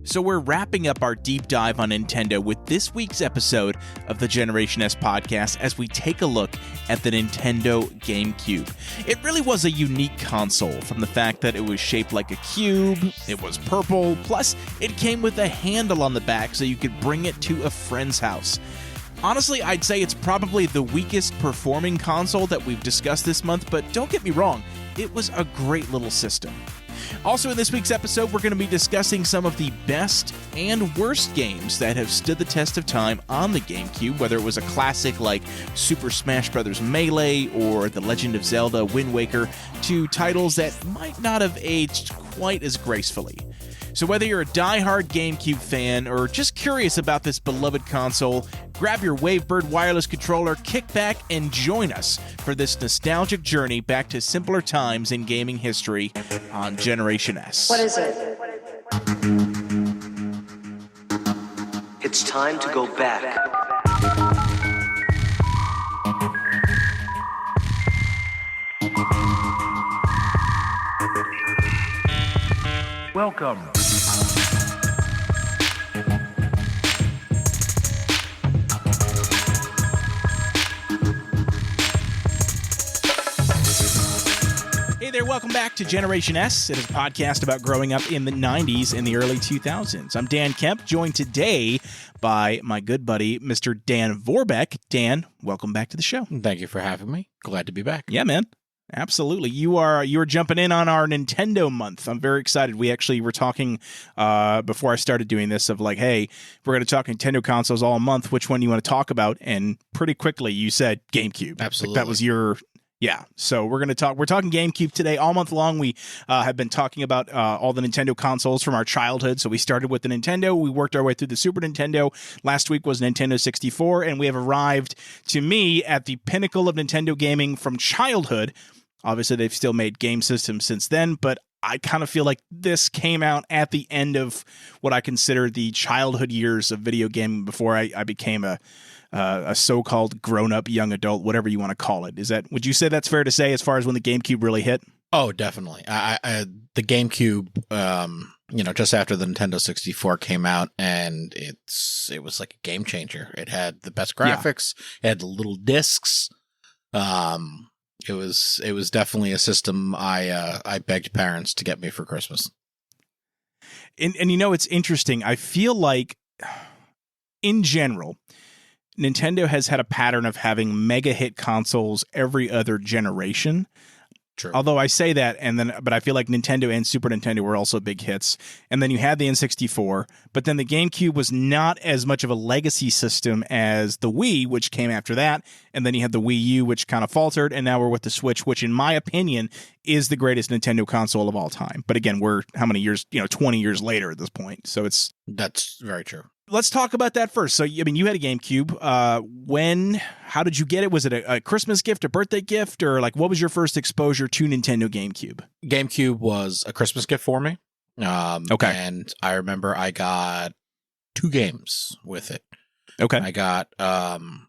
So we're wrapping up our deep dive on Nintendo with this week's episode of the Generation S podcast as we take a look at the Nintendo Gamecube. It really was a unique console from the fact that it was shaped like a cube, it was purple, plus it came with a handle on the back so you could bring it to a friend's house. Honestly, I'd say it's probably the weakest performing console that we've discussed this month, but don't get me wrong, it was a great little system. Also in this week's episode, we're going to be discussing some of the best and worst games that have stood the test of time on the GameCube, whether it was a classic like Super Smash Bros. Melee or The Legend of Zelda Wind Waker, to titles that might not have aged quite as gracefully. So whether you're a die-hard GameCube fan or just curious about this beloved console, grab your Wavebird Wireless Controller, kick back, and join us for this nostalgic journey back to simpler times in gaming history on Generation S. What is it? It's time to go back. Welcome. Hey there, welcome back to Generation S. It is a podcast about growing up in the 90s and the early 2000s. I'm Dan Kemp, joined today by my good buddy, Mr. Dan Vorbeck. Dan, welcome back to the show. Thank you for having me. Glad to be back. Yeah, man. Absolutely. You're jumping in on our Nintendo month. I'm very excited. We actually were talking before I started doing this of like, hey, we're going to talk Nintendo consoles all month. Which one do you want to talk about? And pretty quickly you said GameCube. Absolutely. Like that was your... Yeah, so we're talking GameCube today. All month long, we have been talking about all the Nintendo consoles from our childhood. So we started with the Nintendo. We worked our way through the Super Nintendo. Last week was Nintendo 64, and we have arrived, to me, at the pinnacle of Nintendo gaming from childhood. Obviously, they've still made game systems since then, but I kind of feel like this came out at the end of what I consider the childhood years of video gaming before I became a so-called grown-up young adult, whatever you want to call it. Would you say that's fair to say as far as when the GameCube really hit? Oh, definitely. The GameCube, just after the Nintendo 64 came out, and it was like a game changer. It had the best graphics. Yeah. It had the little discs. It was definitely a system I begged parents to get me for Christmas. And it's interesting. I feel like, in general, Nintendo has had a pattern of having mega hit consoles every other generation. True. Although I say that, but I feel like Nintendo and Super Nintendo were also big hits. And then you had the N64, but then the GameCube was not as much of a legacy system as the Wii, which came after that. And then you had the Wii U, which kind of faltered. And now we're with the Switch, which in my opinion is the greatest Nintendo console of all time. But again, we're how many years, 20 years later at this point. So that's very true. Let's talk about that first. So, you had a GameCube. How did you get it? Was it a Christmas gift, a birthday gift, or like what was your first exposure to Nintendo GameCube? GameCube was a Christmas gift for me. Okay. And I remember I got 2 games with it. Okay. I got Pikmin.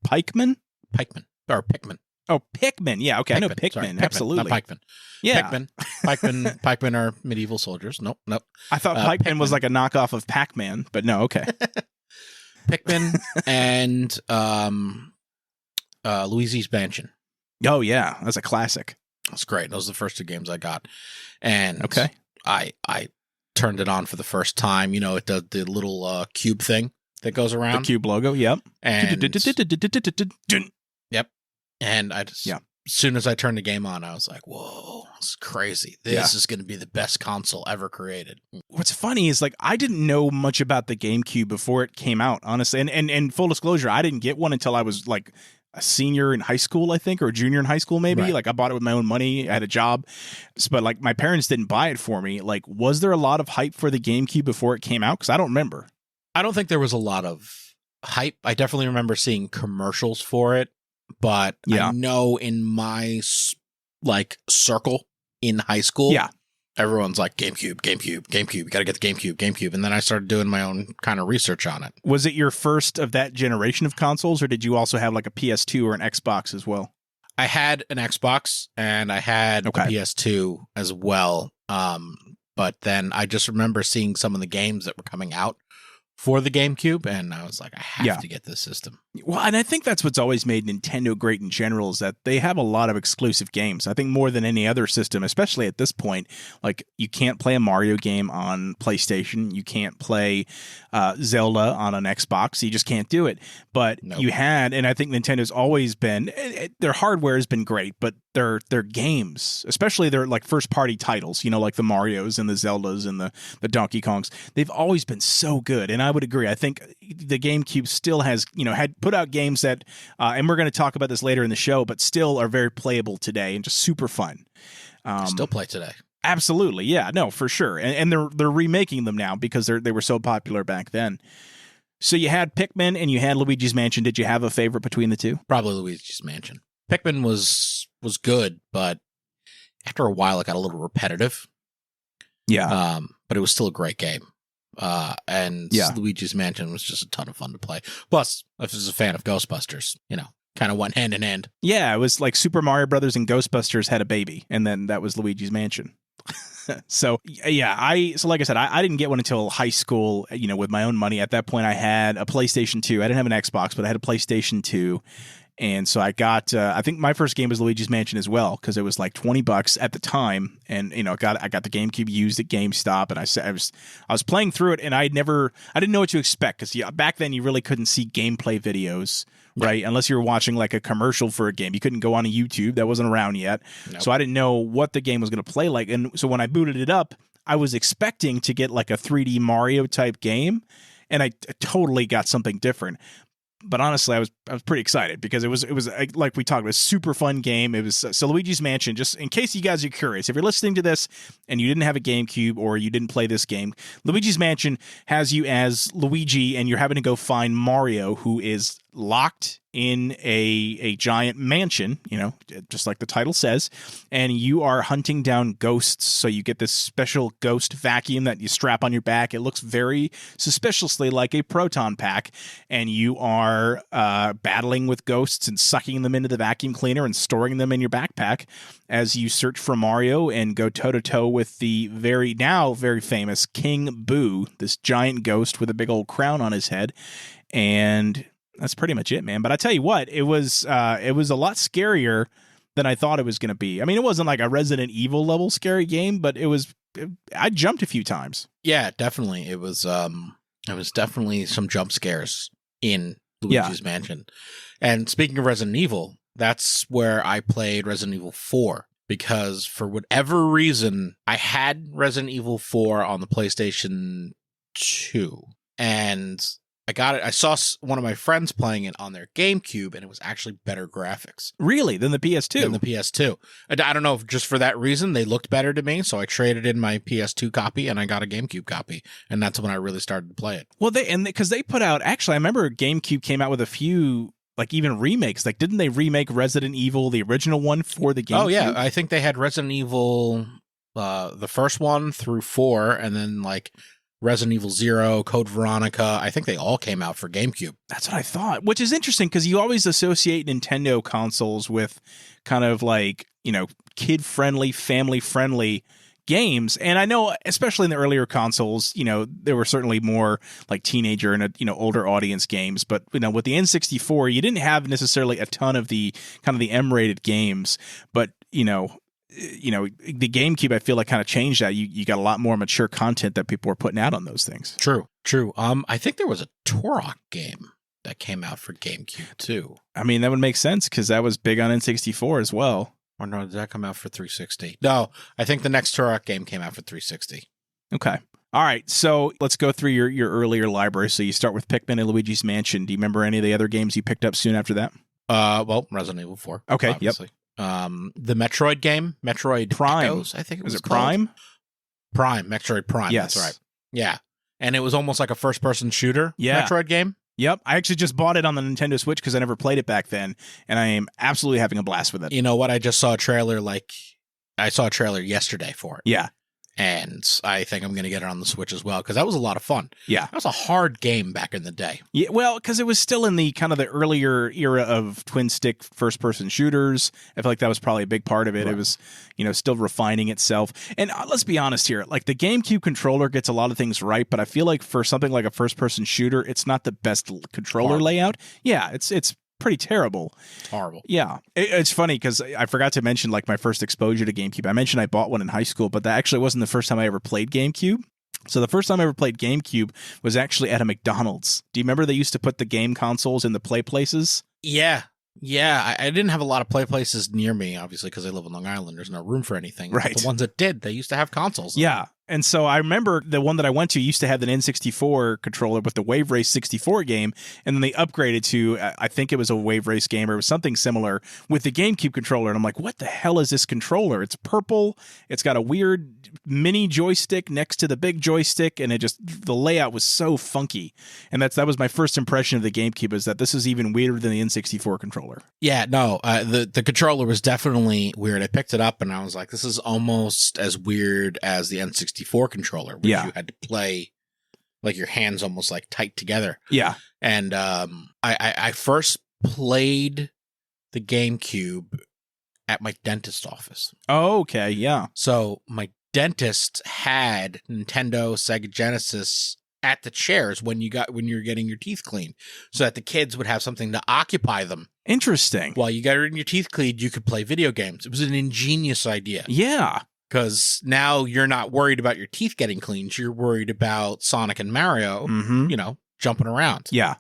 Pikmin? Pikmin. Or Pikmin. Oh, Pikmin. Yeah, okay. Pikmin. I know Pikmin. Sorry, Pikmin, Absolutely. Not Pikmin. Yeah. Pikmin are medieval soldiers. Nope. I thought Pikmin was like a knockoff of Pac-Man, but no, okay. Pikmin and Luigi's Mansion. Oh, yeah. That's a classic. That's great. Those are the first 2 games I got. And okay. I turned it on for the first time. It does the little cube thing that goes around. The cube logo, yep. And yep. And I just, as soon as I turned the game on, I was like, whoa, this is crazy. This is going to be the best console ever created. What's funny is, like, I didn't know much about the GameCube before it came out, honestly. And full disclosure, I didn't get one until I was, like, a senior in high school, I think, or a junior in high school, maybe. Right. Like, I bought it with my own money. I had a job. But, like, my parents didn't buy it for me. Like, was there a lot of hype for the GameCube before it came out? Because I don't remember. I don't think there was a lot of hype. I definitely remember seeing commercials for it. But I know in my circle in high school, everyone's like GameCube. You got to get the GameCube. And then I started doing my own kind of research on it. Was it your first of that generation of consoles, or did you also have like a PS2 or an Xbox as well? I had an Xbox and I had a PS2 as well. But then I just remember seeing some of the games that were coming out for the GameCube, and I was like, I have to get this system. Well, and I think that's what's always made Nintendo great in general, is that they have a lot of exclusive games. I think more than any other system, especially at this point, like you can't play a Mario game on PlayStation. You can't play Zelda on an Xbox. You just can't do it. But you had, and I think Nintendo's always been, their hardware has been great, but their games, especially their like first party titles, you know, like the Marios and the Zeldas and the Donkey Kongs, they've always been so good. And I would agree. I think the GameCube still has, you know, had put out games that, and we're going to talk about this later in the show, but still are very playable today and just super fun. Still play today. Absolutely. Yeah, no, for sure. And they're remaking them now because they were so popular back then. So you had Pikmin and you had Luigi's Mansion. Did you have a favorite between the two? Probably Luigi's Mansion. Pikmin was good, but after a while it got a little repetitive. Yeah. But it was still a great game. And Luigi's Mansion was just a ton of fun to play. Plus, if I was a fan of Ghostbusters, you know, kind of went hand in hand. Yeah, it was like Super Mario Brothers and Ghostbusters had a baby, and then that was Luigi's Mansion. So like I said, I didn't get one until high school, you know, with my own money. At that point, I had a PlayStation 2. I didn't have an Xbox, but I had a PlayStation 2. And so I got, I think my first game was Luigi's Mansion as well, because it was like $20 at the time. And, you know, I got the GameCube used at GameStop, and I was playing through it, and I didn't know what to expect, because back then you really couldn't see gameplay videos, right? Unless you were watching like a commercial for a game. You couldn't go on a YouTube. That wasn't around yet. Nope. So I didn't know what the game was going to play like. And so when I booted it up, I was expecting to get like a 3D Mario type game, and I totally got something different. But honestly, I was pretty excited, because it was like we talked about, a super fun game. It was so Luigi's Mansion. Just in case you guys are curious, if you're listening to this and you didn't have a GameCube or you didn't play this game, Luigi's Mansion has you as Luigi, and you're having to go find Mario, who is locked in a giant mansion, you know, just like the title says, and you are hunting down ghosts. So you get this special ghost vacuum that you strap on your back. It looks very suspiciously like a proton pack, and you are battling with ghosts and sucking them into the vacuum cleaner and storing them in your backpack as you search for Mario and go toe-to-toe with the very famous King Boo, this giant ghost with a big old crown on his head. And that's pretty much it, man. But I tell you what, it was a lot scarier than I thought it was going to be. I mean, it wasn't like a Resident Evil level scary game, but I jumped a few times. Yeah, definitely. It was definitely some jump scares in Luigi's Mansion. And speaking of Resident Evil, that's where I played Resident Evil 4, because for whatever reason, I had Resident Evil 4 on the PlayStation 2, and I got it. I saw one of my friends playing it on their GameCube, and it was actually better graphics. Really? Than the PS2? Than the PS2. I don't know if just for that reason they looked better to me, so I traded in my PS2 copy and I got a GameCube copy, and that's when I really started to play it. Well, because they put out, actually, I remember GameCube came out with a few, like even remakes. Like, didn't they remake Resident Evil, the original one, for the GameCube? Oh yeah, I think they had Resident Evil, the first one through 4, and then like Resident Evil 0, Code Veronica. I think they all came out for GameCube. That's what I thought, which is interesting, because you always associate Nintendo consoles with kind of like, you know, kid-friendly, family-friendly games. And I know, especially in the earlier consoles, you know, there were certainly more like teenager and, you know, older audience games. But, you know, with the N64, you didn't have necessarily a ton of the kind of the M-rated games. But, you know, the GameCube, I feel like kind of changed that. You got a lot more mature content that people were putting out on those things. True. I think there was a Turok game that came out for GameCube too. I mean, that would make sense, because that was big on N64 as well. Or no, did that come out for 360? No, I think the next Turok game came out for 360. Okay. All right, so let's go through your earlier library. So you start with Pikmin and Luigi's Mansion. Do you remember any of the other games you picked up soon after that? Well, Resident Evil 4. Okay, obviously. Yep. The Metroid game, Metroid Prime. Echoes, I think it was it Prime? Metroid Prime. Yes. That's right. Yeah. And it was almost like a first-person shooter Metroid game. Yep. I actually just bought it on the Nintendo Switch because I never played it back then, and I am absolutely having a blast with it. You know what? I just saw a trailer, I saw a trailer yesterday for it. Yeah. And I think I'm going to get it on the Switch as well, because that was a lot of fun. Yeah. That was a hard game back in the day. Yeah, well, because it was still in the kind of the earlier era of twin stick first person shooters. I feel like that was probably a big part of it. Right. It was, still refining itself. And let's be honest here, like the GameCube controller gets a lot of things right, but I feel like for something like a first person shooter, it's not the best controller layout. Yeah, it's pretty terrible. It's horrible. Yeah. It's funny because I forgot to mention like my first exposure to GameCube. I mentioned I bought one in high school, but that actually wasn't the first time I ever played GameCube. So the first time I ever played GameCube was actually at a McDonald's. Do you remember they used to put the game consoles in the play places? Yeah. Yeah. I didn't have a lot of play places near me, obviously, because I live in Long Island. There's no room for anything. Right. But the ones that did, they used to have consoles. Yeah. And so I remember the one that I went to used to have an N64 controller with the Wave Race 64 game, and then they upgraded to, I think it was a Wave Race game or it was something similar with the GameCube controller. And I'm like, what the hell is this controller? It's purple. It's got a weird mini joystick next to the big joystick, and the layout was so funky. And that was my first impression of the GameCube, is that this is even weirder than the N64 controller. Yeah, no, the controller was definitely weird. I picked it up and I was like, this is almost as weird as the N64 controller, which you had to play like your hands almost like tight together. Yeah. And I first played the GameCube at my dentist office. Oh, okay. Yeah. So my dentist had Nintendo, Sega Genesis at the chairs when you're getting your teeth cleaned, so that the kids would have something to occupy them. Interesting. While you got your teeth cleaned, you could play video games. It was an ingenious idea. Yeah. Because now you're not worried about your teeth getting cleaned. You're worried about Sonic and Mario, jumping around. Yeah.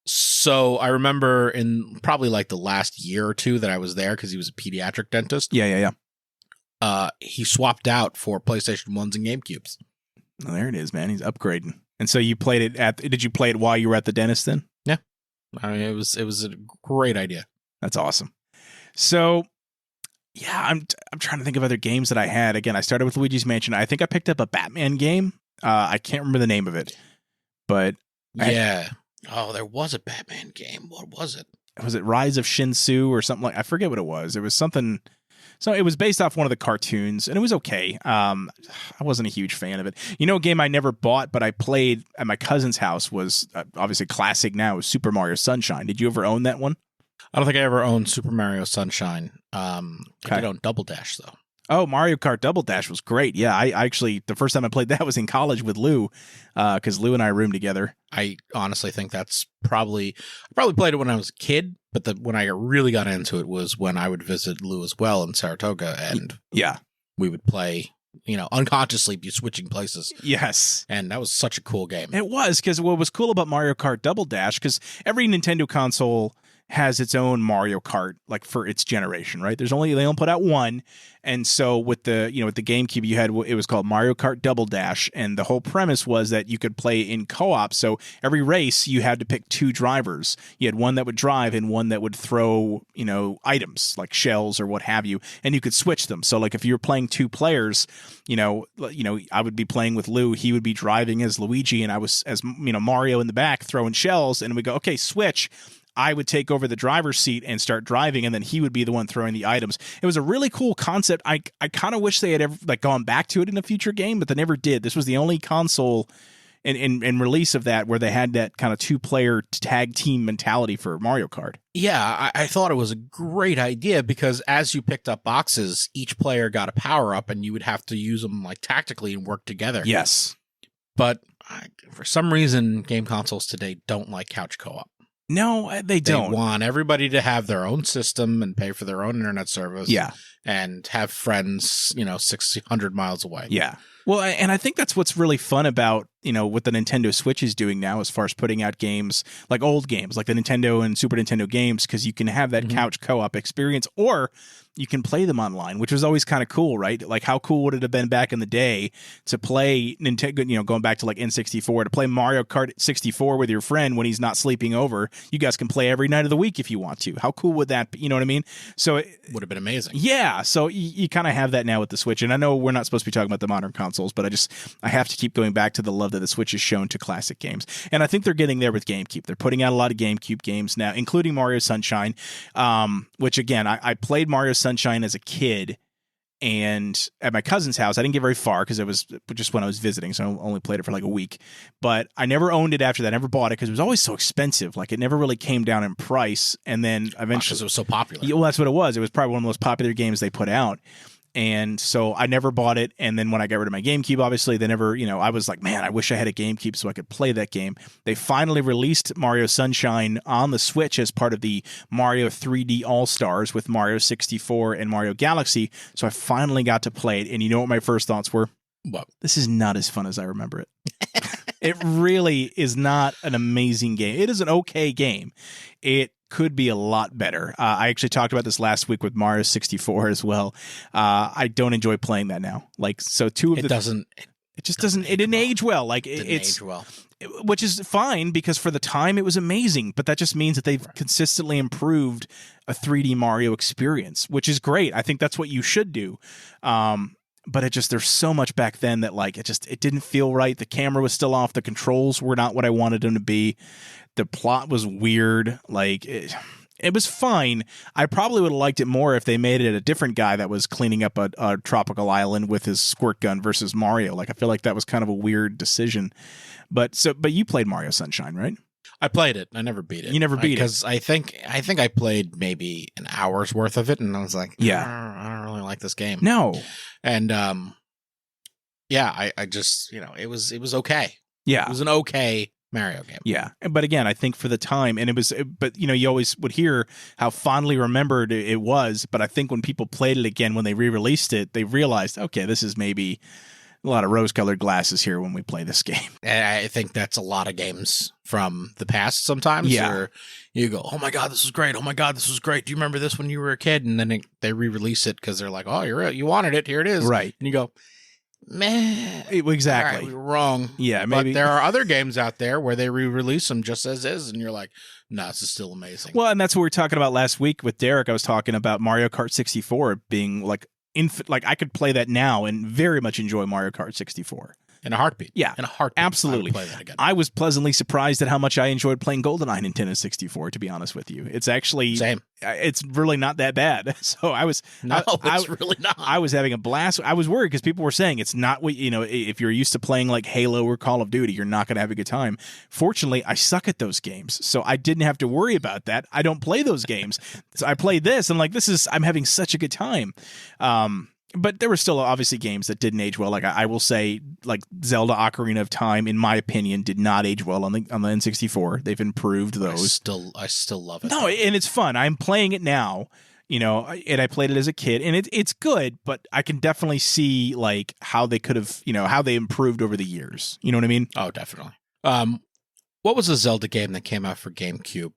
So I remember in probably like the last year or two that I was there, because he was a pediatric dentist. Yeah. He swapped out for PlayStation 1s and GameCubes. Oh, there it is, man. He's upgrading. And so you played it did you play it while you were at the dentist then? Yeah. I mean, it was a great idea. That's awesome. So, yeah, I'm trying to think of other games that I had. Again, I started with Luigi's Mansion. I think I picked up a Batman game. I can't remember the name of it, but yeah. There was a Batman game. What was it? Was it Rise of Shinsu or something like? I forget what it was. It was something. So it was based off one of the cartoons, and it was okay. I wasn't a huge fan of it. A game I never bought, but I played at my cousin's house was obviously classic now, was Super Mario Sunshine. Did you ever own that one? I don't think I ever owned Super Mario Sunshine. I did own Double Dash, though. Oh, Mario Kart Double Dash was great. Yeah, I actually, the first time I played that was in college with Lou, because Lou and I roomed together. I honestly think I probably played it when I was a kid, but when I really got into it was when I would visit Lou as well in Saratoga, and we would play, unconsciously be switching places. Yes. And that was such a cool game. It was, because what was cool about Mario Kart Double Dash, because every Nintendo console has its own Mario Kart, like for its generation, right? They only put out one. And so with the GameCube, it was called Mario Kart Double Dash. And the whole premise was that you could play in co-op. So every race you had to pick two drivers. You had one that would drive and one that would throw, items like shells or what have you. And you could switch them. So like if you were playing two players, I would be playing with Lou, he would be driving as Luigi, and I was as, Mario in the back throwing shells, and we go, okay, switch. I would take over the driver's seat and start driving, and then he would be the one throwing the items. It was a really cool concept. I kind of wish they had ever gone back to it in a future game, but they never did. This was the only console in release of that where they had that kind of two-player tag team mentality for Mario Kart. Yeah, I thought it was a great idea, because as you picked up boxes, each player got a power-up, and you would have to use them tactically and work together. Yes. But for some reason, game consoles today don't like couch co-op. No, they don't. They want everybody to have their own system and pay for their own internet service. Yeah. And have friends, 600 miles away. Yeah. Well, and I think that's what's really fun about, what the Nintendo Switch is doing now as far as putting out games, like old games, like the Nintendo and Super Nintendo games, because you can have that couch co-op experience, or you can play them online, which was always kind of cool, right? Like, how cool would it have been back in the day to play Nintendo, going back to like N64, to play Mario Kart 64 with your friend when he's not sleeping over. You guys can play every night of the week if you want to. How cool would that be? You know what I mean? So it would have been amazing. Yeah. So you kind of have that now with the Switch. And I know we're not supposed to be talking about the modern consoles, but I have to keep going back to the love that the Switch has shown to classic games. And I think they're getting there with GameCube. They're putting out a lot of GameCube games now, including Mario Sunshine, which again, I played Mario Sunshine as a kid, and at my cousin's house. I didn't get very far because it was just when I was visiting, so I only played it for like a week. But I never owned it after that. I never bought it because it was always so expensive. Like, it never really came down in price. And then eventually, because it was so popular. Yeah, well, that's what it was. It was probably one of the most popular games they put out. And so I never bought it. And then when I got rid of my GameCube, obviously, they never, I was like, man, I wish I had a GameCube so I could play that game. They finally released Mario Sunshine on the Switch as part of the Mario 3D All-Stars with Mario 64 and Mario Galaxy. So I finally got to play it. And you know what my first thoughts were? What? This is not as fun as I remember it. It really is not an amazing game. It is an okay game. It could be a lot better. I actually talked about this last week with Mario 64 as well. I don't enjoy playing that now. Like, so it didn't age well. Like, it's age well, which is fine because for the time it was amazing. But that just means that they've consistently improved a 3D Mario experience, which is great. I think that's what you should do. But there's so much back then that like it didn't feel right. The camera was still off. The controls were not what I wanted them to be. The plot was weird. Like, it was fine. I probably would have liked it more if they made it a different guy that was cleaning up a tropical island with his squirt gun versus Mario. Like, I feel like that was kind of a weird decision. But you played Mario Sunshine, right? I played it. I never beat it. You never beat it because I think I played maybe an hour's worth of it, and I was like, yeah, I don't really like this game. No, and I just it was okay. Yeah, it was an okay Mario game. Yeah, but again, I think for the time, and but you always would hear how fondly remembered it was. But I think when people played it again, when they re-released it, they realized, okay, this is maybe a lot of rose-colored glasses here when we play this game. And I think that's a lot of games from the past sometimes. Yeah. Where you go, oh my God, this is great. Oh my God, this was great. Do you remember this when you were a kid? And then they re-release it because they're like, oh, you wanted it. Here it is. Right. And you go, meh. Exactly. All right, we were wrong. Yeah, maybe. But there are other games out there where they re-release them just as is. And you're like, no, this is still amazing. Well, and that's what we were talking about last week with Derek. I was talking about Mario Kart 64 being like, I could play that now and very much enjoy Mario Kart 64. In a heartbeat. Yeah. In a heartbeat. Absolutely. I would play that again. I was pleasantly surprised at how much I enjoyed playing GoldenEye Nintendo 64, to be honest with you. It's actually... Same. It's really not that bad. So I was... No, it's really not. I was having a blast. I was worried because people were saying it's not what... if you're used to playing like Halo or Call of Duty, you're not going to have a good time. Fortunately, I suck at those games. So I didn't have to worry about that. I don't play those games. So I played this and like, I'm having such a good time. But there were still obviously games that didn't age well. Like I will say, like Zelda Ocarina of Time, in my opinion, did not age well on the N64. They've improved those. I still love it. No, and it's fun. I'm playing it now, and I played it as a kid, and it's good. But I can definitely see like how they could have, how they improved over the years. You know what I mean? Oh, definitely. What was the Zelda game that came out for GameCube?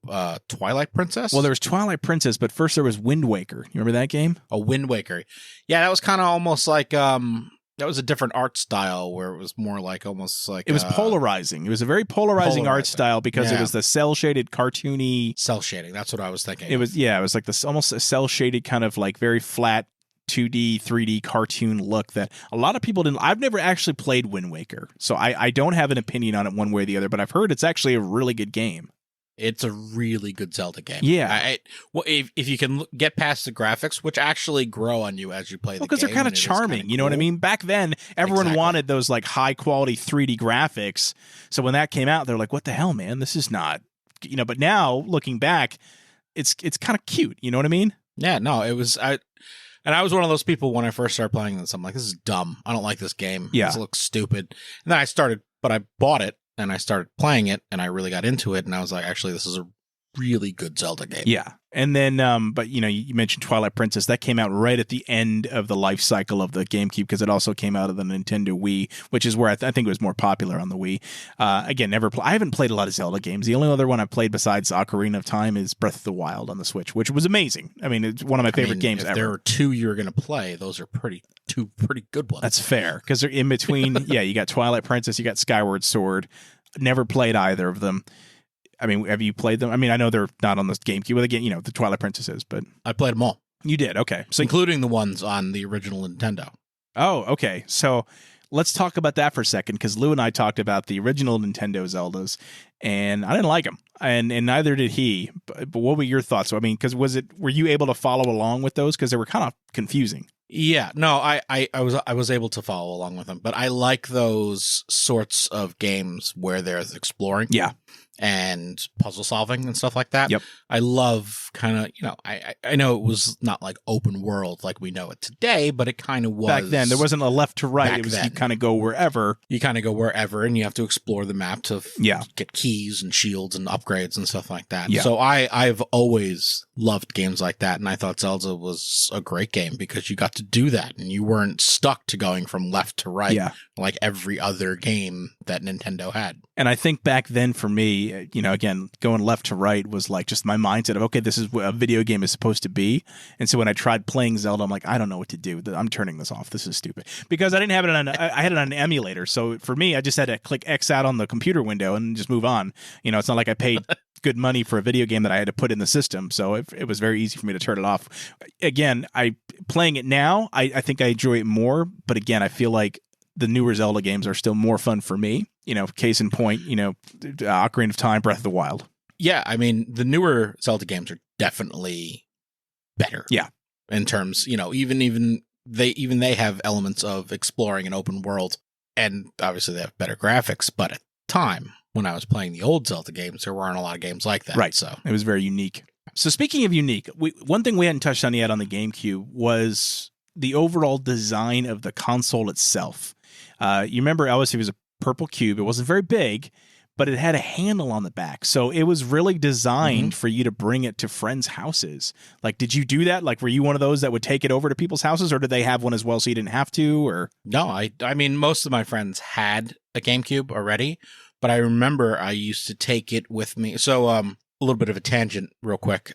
Twilight Princess? Well, there was Twilight Princess, but first there was Wind Waker. You remember that game? Oh, Wind Waker. Yeah, that was kind of almost like that was a different art style where it was more like almost like it was polarizing. It was a very polarizing art style because it was the cell shaded cartoony cell shading. That's what I was thinking. It was like this almost a cell shaded kind of like very flat 2D, 3D cartoon look that a lot of people didn't. I've never actually played Wind Waker, so I don't have an opinion on it one way or the other, but I've heard it's actually a really good game. It's a really good Zelda game. Yeah. Well, if you can get past the graphics, which actually grow on you as you play the game. Because they're kind of charming, you know what I mean? Back then, everyone wanted those like high quality 3D graphics. So when that came out, they're like, what the hell, man? This is not, but now looking back, it's kind of cute. You know what I mean? Yeah, no, it was, and I was one of those people when I first started playing this. I'm like, this is dumb. I don't like this game. Yeah. This looks stupid. And then I bought it and I started playing it and I really got into it. And I was like, actually, this is a really good Zelda game. Yeah. And then, but you mentioned Twilight Princess. That came out right at the end of the life cycle of the GameCube because it also came out of the Nintendo Wii, which is where I think it was more popular on the Wii. Again, I haven't played a lot of Zelda games. The only other one I've played besides Ocarina of Time is Breath of the Wild on the Switch, which was amazing. I mean, it's one of my favorite games ever. If there are two you're going to play, those are two pretty good ones. That's fair because they're in between. Yeah, you got Twilight Princess, you got Skyward Sword. Never played either of them. I mean, have you played them? I mean, I know they're not on the GameCube, but again, the Twilight Princess is, but... I played them all. You did? Okay. So, including the ones on the original Nintendo. Oh, okay. So let's talk about that for a second, because Lou and I talked about the original Nintendo Zeldas, and I didn't like them, and neither did he. But what were your thoughts? I mean, because were you able to follow along with those? Because they were kind of confusing. Yeah, no, I was able to follow along with them, but I like those sorts of games where there's exploring. Yeah. And puzzle solving and stuff like that. Yep. I love kind of, I know it was not like open world like we know it today, but it kind of was. Back then, there wasn't a left to right. It was you kind of go wherever. You kind of go wherever, and you have to explore the map to get keys and shields and upgrades and stuff like that. Yeah. So I've always loved games like that, and I thought Zelda was a great game because you got to do that, and you weren't stuck to going from left to right like every other game that Nintendo had. And I think back then for me, again, going left to right was like just my mindset of, okay, this is what a video game is supposed to be. And so when I tried playing Zelda, I'm like, I don't know what to do. I'm turning this off. This is stupid. Because I didn't have it on, I had it on an emulator. So for me, I just had to click X out on the computer window and just move on. It's not like I paid good money for a video game that I had to put in the system. So it was very easy for me to turn it off. Again, playing it now, I think I enjoy it more. But again, I feel like the newer Zelda games are still more fun for me. Case in point, Ocarina of Time, Breath of the Wild. Yeah, I mean, the newer Zelda games are definitely better. Yeah. In terms, even they have elements of exploring an open world, and obviously they have better graphics, but at the time when I was playing the old Zelda games, there weren't a lot of games like that. Right. So it was very unique. So speaking of unique, one thing we hadn't touched on yet on the GameCube was the overall design of the console itself. You remember, obviously, it was a purple cube. It wasn't very big, but it had a handle on the back. So it was really designed for you to bring it to friends' houses. Like, did you do that? Like, were you one of those that would take it over to people's houses, or did they have one as well so you didn't have to? Or no, I mean, most of my friends had a GameCube already, but I remember I used to take it with me. So a little bit of a tangent real quick.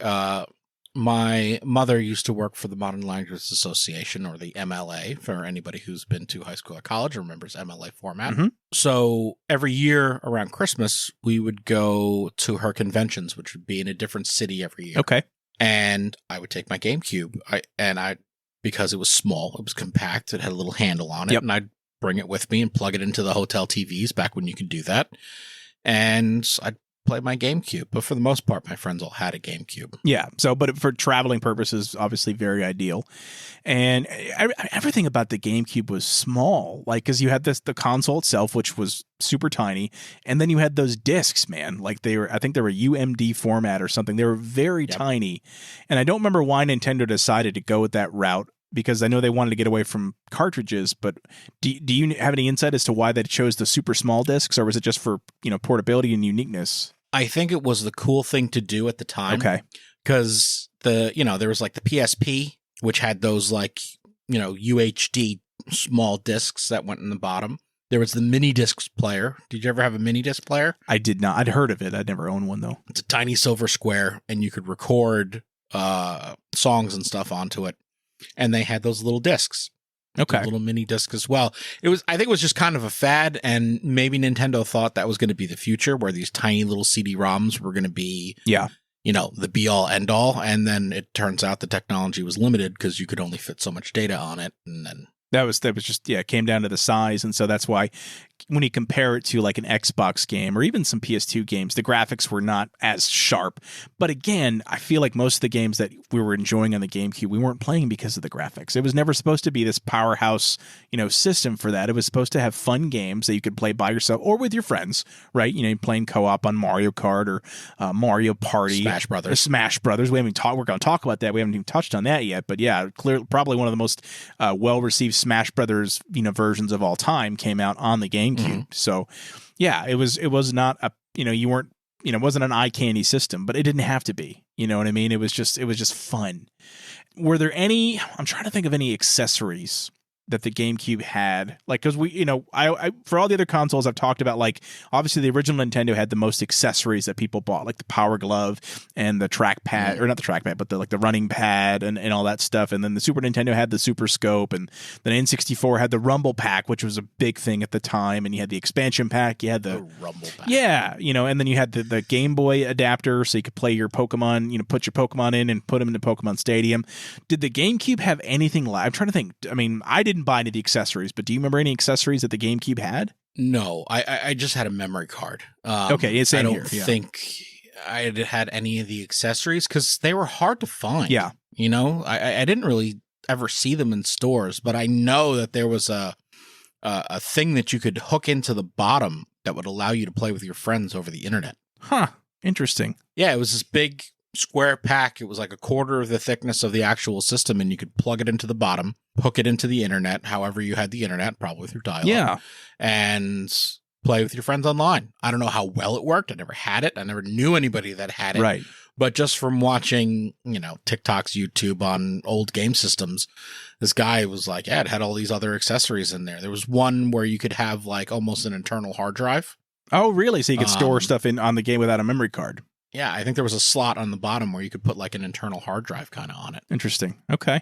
My mother used to work for the Modern Languages Association, or the MLA, for anybody who's been to high school or college remembers MLA format. Mm-hmm. So every year around Christmas, we would go to her conventions, which would be in a different city every year. Okay. And I would take my GameCube, because it was small, it was compact, it had a little handle on it, and I'd bring it with me and plug it into the hotel TVs back when you could do that. And I'd play my GameCube, but for the most part, my friends all had a GameCube. Yeah. So, but for traveling purposes, obviously very ideal. And everything about the GameCube was small, like, because you had the console itself, which was super tiny, and then you had those discs, man. Like I think they were UMD format or something. They were very tiny, and I don't remember why Nintendo decided to go with that route, because I know they wanted to get away from cartridges, but do you have any insight as to why they chose the super small discs, or was it just for, portability and uniqueness? I think it was the cool thing to do at the time. Okay. Because there was like the PSP, which had those UHD small discs that went in the bottom. There was the mini discs player. Did you ever have a mini disc player? I did not. I'd heard of it. I'd never owned one though. It's a tiny silver square, and you could record songs and stuff onto it. And they had those little discs. Okay. A little mini disc as well. I think it was just kind of a fad, and maybe Nintendo thought that was going to be the future, where these tiny little CD-ROMs were going to be, the be-all, end-all. And then it turns out the technology was limited because you could only fit so much data on it. And then that was just, it came down to the size. And so that's why when you compare it to like an Xbox game or even some PS2 games, the graphics were not as sharp. But again, I feel like most of the games that we were enjoying on the GameCube, we weren't playing because of the graphics. It was never supposed to be this powerhouse, system for that. It was supposed to have fun games that you could play by yourself or with your friends, right? Playing co-op on Mario Kart or Mario Party. Smash Brothers. Smash Brothers. We're going to talk about that. We haven't even touched on that yet. But yeah, clearly, probably one of the most well-received Smash Brothers, versions of all time came out on the GameCube. Mm-hmm. So yeah, it was not a, you weren't, it wasn't an eye candy system, but it didn't have to be, you know what I mean? It was just fun. Were there any, I'm trying to think of any accessories that the GameCube had, like, because we, I for all the other consoles I've talked about, like, obviously the original Nintendo had the most accessories that people bought, like the Power Glove and the trackpad, or not the trackpad, but the running pad and all that stuff. And then the Super Nintendo had the Super Scope, and the N64 had the Rumble Pack, which was a big thing at the time. And you had the expansion pack, you had the Rumble Pack, and then you had the Game Boy adapter, so you could play your Pokemon, put your Pokemon in and put them into Pokemon Stadium. Did the GameCube have anything I'm trying to think. I mean, I didn't buy any of the accessories, but do you remember any accessories that the GameCube had? No, I just had a memory card. Okay, it's in here. I don't think I had any of the accessories because they were hard to find. Yeah. I didn't really, ever see them in stores, but I know that there was a thing that you could hook into the bottom that would allow you to play with your friends over the internet. Huh. Interesting. Yeah, it was this big square pack. It was like a quarter of the thickness of the actual system, and you could plug it into the bottom, hook it into the internet, however you had the internet, probably through dial-up. Yeah. And play with your friends online. I don't know how well it worked. I never had it. I never knew anybody that had it. Right. But just from watching, TikTok's YouTube on old game systems, this guy was like, yeah, it had all these other accessories in there. There was one where you could have like almost an internal hard drive. Oh, really? So you could store stuff on the game without a memory card. Yeah, I think there was a slot on the bottom where you could put like an internal hard drive kind of on it. Interesting. Okay.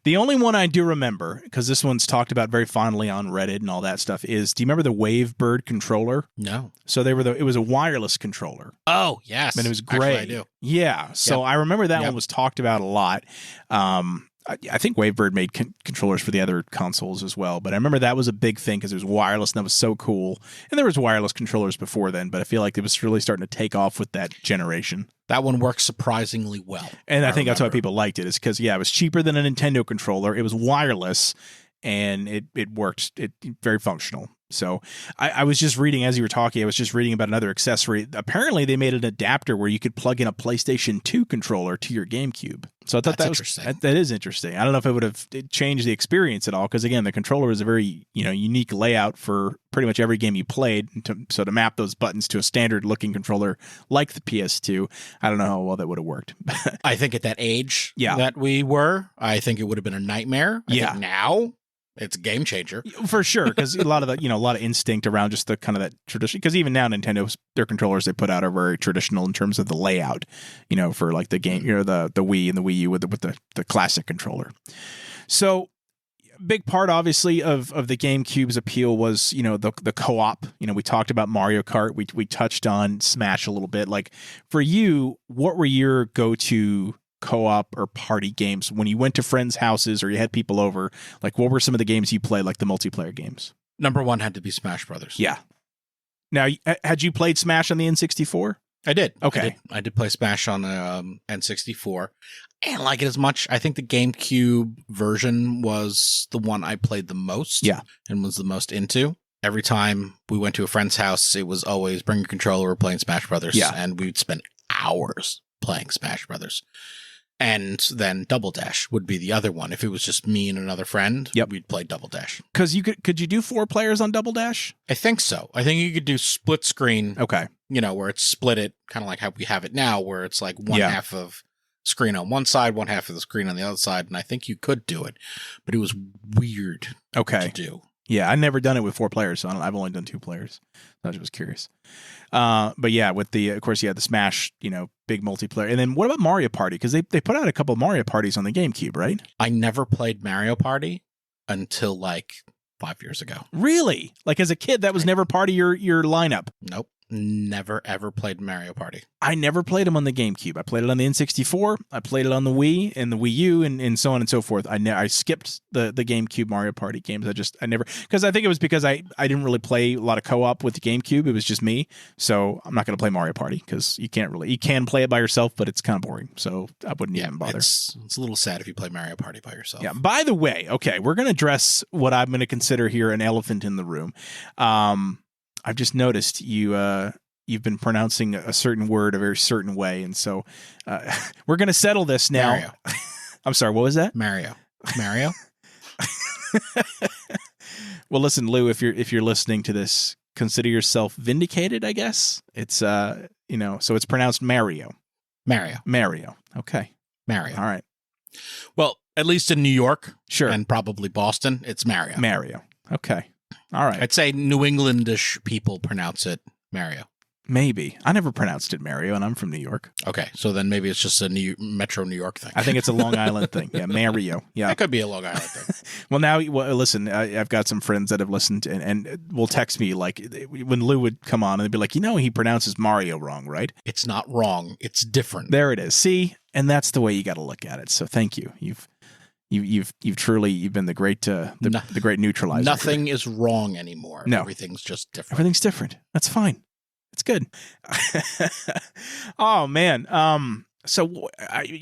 The only one I do remember, because this one's talked about very fondly on Reddit and all that stuff, is, do you remember the Wavebird controller? No. So it was a wireless controller. Oh, yes. And it was gray. Actually, I do. Yeah. So I remember that one was talked about a lot. I think Wavebird made controllers for the other consoles as well, but I remember that was a big thing because it was wireless and that was so cool. And there was wireless controllers before then, but I feel like it was really starting to take off with that generation. That one works surprisingly well. And I think that's why people liked it, is because, it was cheaper than a Nintendo controller. It was wireless, and it worked. It very functional. So I was just reading, as you were talking, I was just reading about another accessory. Apparently, they made an adapter where you could plug in a PlayStation 2 controller to your GameCube. So I thought that is interesting. I don't know if it would have changed the experience at all, because, again, the controller is a very unique layout for pretty much every game you played. So to map those buttons to a standard-looking controller like the PS2, I don't know how well that would have worked. I think at that age that we were, I think it would have been a nightmare. I think now it's a game changer for sure, because a lot of a lot of instinct around just the kind of that tradition. Because even now, Nintendo's their controllers they put out are very traditional in terms of the layout. For like the game, the Wii and the Wii U with the classic controller. So, big part obviously of the GameCube's appeal was the co-op. We talked about Mario Kart. We touched on Smash a little bit. Like for you, what were your go-to co-op or party games when you went to friends' houses or you had people over? Like, what were some of the games you played, like the multiplayer games? Number one had to be Smash Brothers. Yeah. Now, had you played Smash on the N64? I did. Okay. I did play Smash on the N64. I didn't like it as much. I think the GameCube version was the one I played the most. Yeah. And was the most into. Every time we went to a friend's house, it was always bring your controller, we're playing Smash Brothers. Yeah. And we'd spend hours playing Smash Brothers. And then Double Dash would be the other one. If it was just me and another friend, we'd play Double Dash. Because could you do 4 players on Double Dash? I think so. I think you could do split screen. Okay. Where it's split it, kind of like how we have it now, where it's like one half of screen on one side, one half of the screen on the other side. And I think you could do it, but it was weird to do. Yeah, I've never done it with 4 players, so I've only done 2 players. I was just curious. But yeah, with of course, you had the Smash, big multiplayer. And then what about Mario Party? Because they put out a couple of Mario Parties on the GameCube, right? I never played Mario Party until like 5 years ago. Really? Like as a kid, that was never part of your lineup? Nope. Never, ever played Mario Party. I never played them on the GameCube. I played it on the N64. I played it on the Wii and the Wii U and so on and so forth. I skipped the GameCube Mario Party games. I never, because I think it was because I didn't really play a lot of co-op with the GameCube. It was just me. So I'm not going to play Mario Party because you can play it by yourself, but it's kind of boring. So I wouldn't even bother. It's a little sad if you play Mario Party by yourself. Yeah. By the way, okay, we're going to address what I'm going to consider here an elephant in the room. I've just noticed you've been pronouncing a certain word a very certain way, and so we're going to settle this now. Mario. I'm sorry, what was that? Mario. Well, listen, Lou, if you're listening to this, consider yourself vindicated. I guess it's so it's pronounced Mario. Mario. Okay. Mario. All right. Well, at least in New York, sure, and probably Boston, it's Mario. Okay. All right. I'd say New Englandish people pronounce it Mario. Maybe. I never pronounced it Mario, and I'm from New York. Okay, so then maybe it's just a Metro New York thing. I think it's a Long Island thing. Yeah, Mario. Yeah, that could be a Long Island thing. Well, listen, I've got some friends that have listened and will text me like when Lou would come on and they'd be like, he pronounces Mario wrong, right? It's not wrong. It's different. There it is. See, and that's the way you got to look at it. So thank you. You've truly been the great the great neutralizer. Nothing is wrong anymore. No, everything's just different. Everything's different. That's fine. It's good. Oh man. So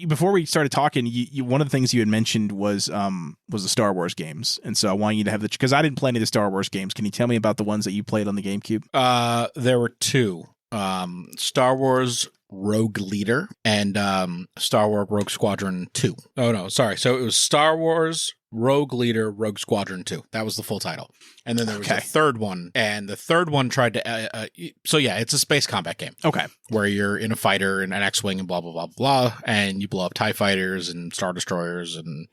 before we started talking, you one of the things you had mentioned was the Star Wars games, and so I want you to have because I didn't play any of the Star Wars games. Can you tell me about the ones that you played on the GameCube? There were two. Star Wars Rogue Leader and Star Wars Rogue Squadron 2. Oh, no, sorry. So it was Star Wars Rogue Leader Rogue Squadron 2. That was the full title. And then there was a third one, and the third one tried to... so yeah, it's a space combat game. Okay. Where you're in a fighter and an X-Wing and blah, blah, blah, blah, and you blow up TIE fighters and Star Destroyers and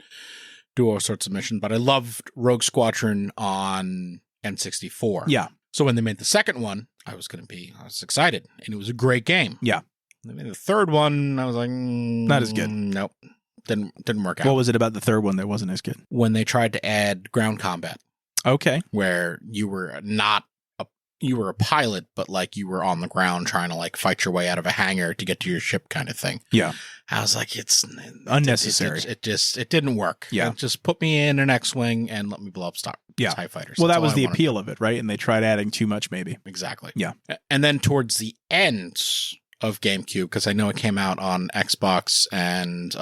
do all sorts of missions. But I loved Rogue Squadron on N64. Yeah. So when they made the second one, I was excited, and it was a great game. Yeah. They made the third one, I was like, not as good. Nope. Didn't work out. What was it about the third one that wasn't as good? When they tried to add ground combat. Okay. Where you were a pilot, but like you were on the ground trying to like fight your way out of a hangar to get to your ship kind of thing. Yeah. I was like, it's unnecessary. It didn't work. Yeah. Just put me in an X-Wing and let me blow up TIE fighters. Well, that was the appeal of it, right? And they tried adding too much, maybe. Exactly. Yeah. And then towards the end of GameCube, because I know it came out on Xbox and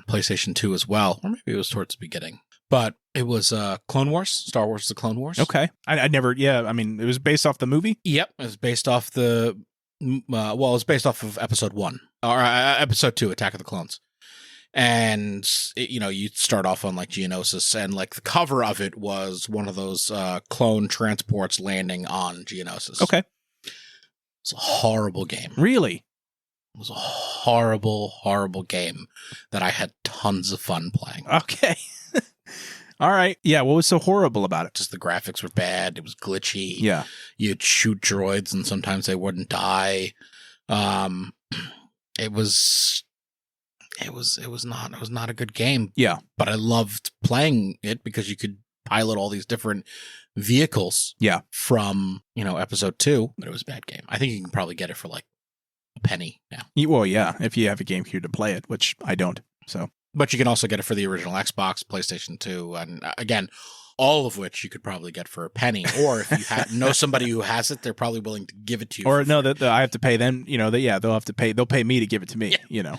PlayStation 2 as well, or maybe it was towards the beginning. But it was Clone Wars, Star Wars: The Clone Wars. Okay. I never, I mean, it was based off the movie? Yep. It was based off it was based off of Episode 1, or Episode 2, Attack of the Clones. And, you start off on like Geonosis, and like the cover of it was one of those clone transports landing on Geonosis. Okay. It's a horrible game. Really? It was a horrible, horrible game that I had tons of fun playing. Okay. All right. Yeah. What was so horrible about it? Just the graphics were bad. It was glitchy. Yeah. You'd shoot droids and sometimes they wouldn't die. It was not a good game. Yeah. But I loved playing it because you could pilot all these different vehicles. Yeah. From, Episode 2, but it was a bad game. I think you can probably get it for like a penny now. Well, yeah, if you have a GameCube to play it, which I don't. So, but you can also get it for the original Xbox, PlayStation 2, and again, all of which you could probably get for a penny. Or if you know somebody who has it, they're probably willing to give it to you. Or no, that I have to pay them. They'll have to pay. They'll pay me to give it to me. Yeah.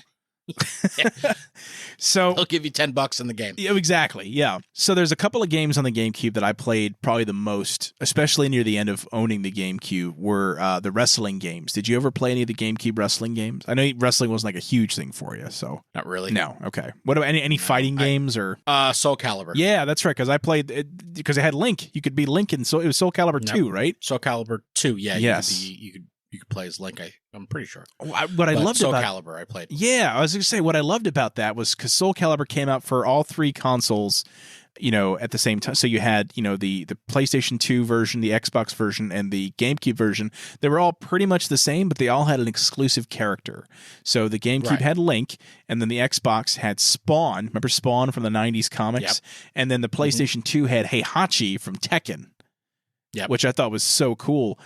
So they'll give you $10 in the game. Yeah, exactly. Yeah. So there's a couple of games on the GameCube that I played probably the most, especially near the end of owning the GameCube, were the wrestling games. Did you ever play any of the GameCube wrestling games? I know wrestling wasn't like a huge thing for you, so not really. No. Okay. What about any fighting games or Soul Calibur? Yeah, that's right. Because I played it because it had Link. You could be Link, and so it was Soul Calibur 2, right? Soul Calibur 2. Yeah. Yes. You could play as Link. I'm pretty sure. What I loved Soul about Calibur, I played. Yeah, I was going to say what I loved about that was because Soul Calibur came out for all three consoles, at the same time. So you had, the PlayStation 2 version, the Xbox version, and the GameCube version. They were all pretty much the same, but they all had an exclusive character. So the GameCube had Link, and then the Xbox had Spawn. Remember Spawn from the 90s comics? Yep. And then the PlayStation 2 had Heihachi from Tekken, which I thought was so cool.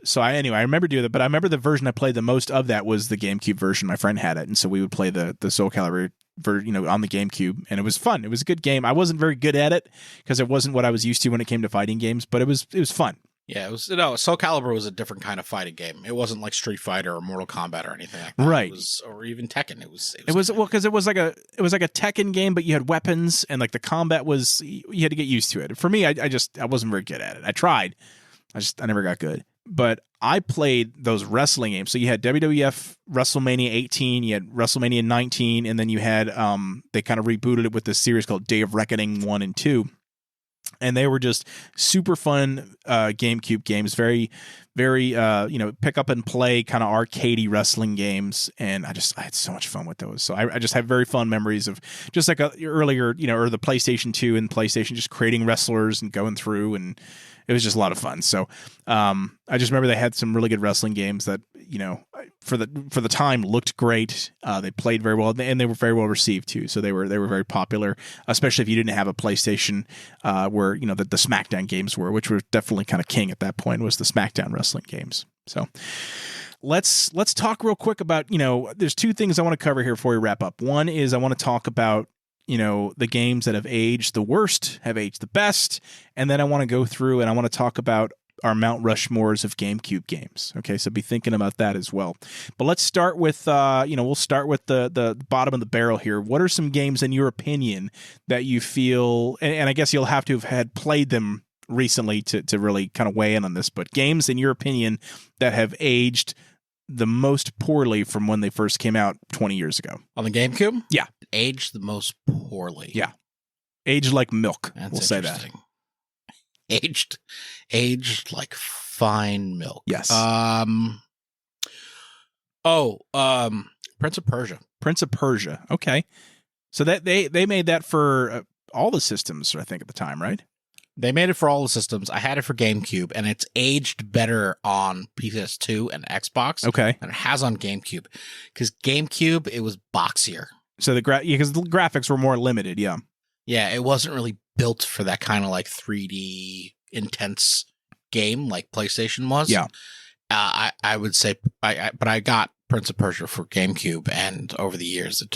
So I remember doing that, but I remember the version I played the most of that was the GameCube version. My friend had it, and so we would play the Soul Calibur on the GameCube, and it was fun. It was a good game. I wasn't very good at it because it wasn't what I was used to when it came to fighting games, but it was fun. Yeah, it was. Soul Calibur was a different kind of fighting game. It wasn't like Street Fighter or Mortal Kombat or anything like that. Right. Or even Tekken. It was because it was like a Tekken game, but you had weapons and like the combat was you had to get used to it. For me, I wasn't very good at it. I tried. I never got good. But I played those wrestling games. So you had WWF WrestleMania 18, you had WrestleMania 19, and then you had they kind of rebooted it with this series called Day of Reckoning 1 and 2. And they were just super fun GameCube games, very, very pick up and play kind of arcadey wrestling games, and I had so much fun with those. So I just have very fond memories of just like earlier, or the PlayStation 2 and PlayStation just creating wrestlers and going through, and it was just a lot of fun. So I just remember they had some really good wrestling games that, for the time looked great. They played very well, and they were very well received too. So they were very popular, especially if you didn't have a PlayStation where, the SmackDown games were, which were definitely kind of king at that point, was the SmackDown wrestling games. So let's talk real quick about, there's two things I want to cover here before we wrap up. One is I want to talk about the games that have aged the worst, have aged the best. And then I want to go through and I want to talk about our Mount Rushmores of GameCube games. Okay, so be thinking about that as well. But let's start with, we'll start with the bottom of the barrel here. What are some games, in your opinion, that you feel, and I guess you'll have to have had played them recently to really kind of weigh in on this, but games, in your opinion, that have aged the most poorly from when they first came out 20 years ago? On the GameCube? Yeah. Aged the most poorly. Yeah. Aged like milk. That's we'll say that. Aged like fine milk. Yes. Prince of Persia. Prince of Persia. Okay. So that they made that for all the systems, I think, at the time, right? They made it for all the systems. I had it for GameCube, and it's aged better on PS2 and Xbox Okay. than it has on GameCube. Because GameCube, it was boxier. So because the graphics were more limited, yeah. Yeah, it wasn't really built for that kind of like 3D intense game like PlayStation was. Yeah. I would say, but I got Prince of Persia for GameCube, and over the years, it